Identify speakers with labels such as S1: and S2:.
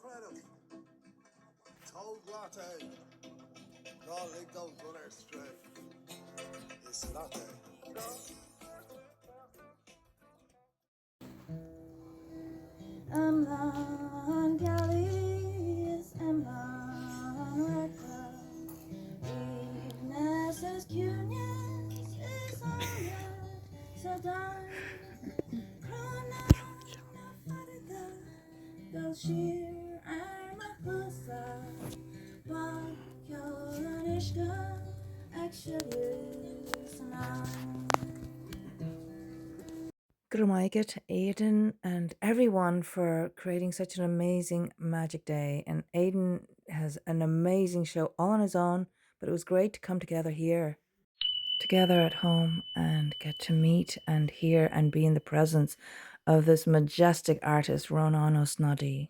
S1: credit. Told latte. Raw leg those runners straight. It's latte.
S2: Amháin gallies amháin raka. Ignas as cunias is agat so done. Rónán Ó Snodaigh go sheer armahusa. Fiachra agat, Aidan, and everyone for creating such an amazing magic day. And Aidan has an amazing show all on his own, but it was great to come together here, together at home, and get to meet and hear and be in the presence of this majestic artist, Rónán Ó Snodaigh.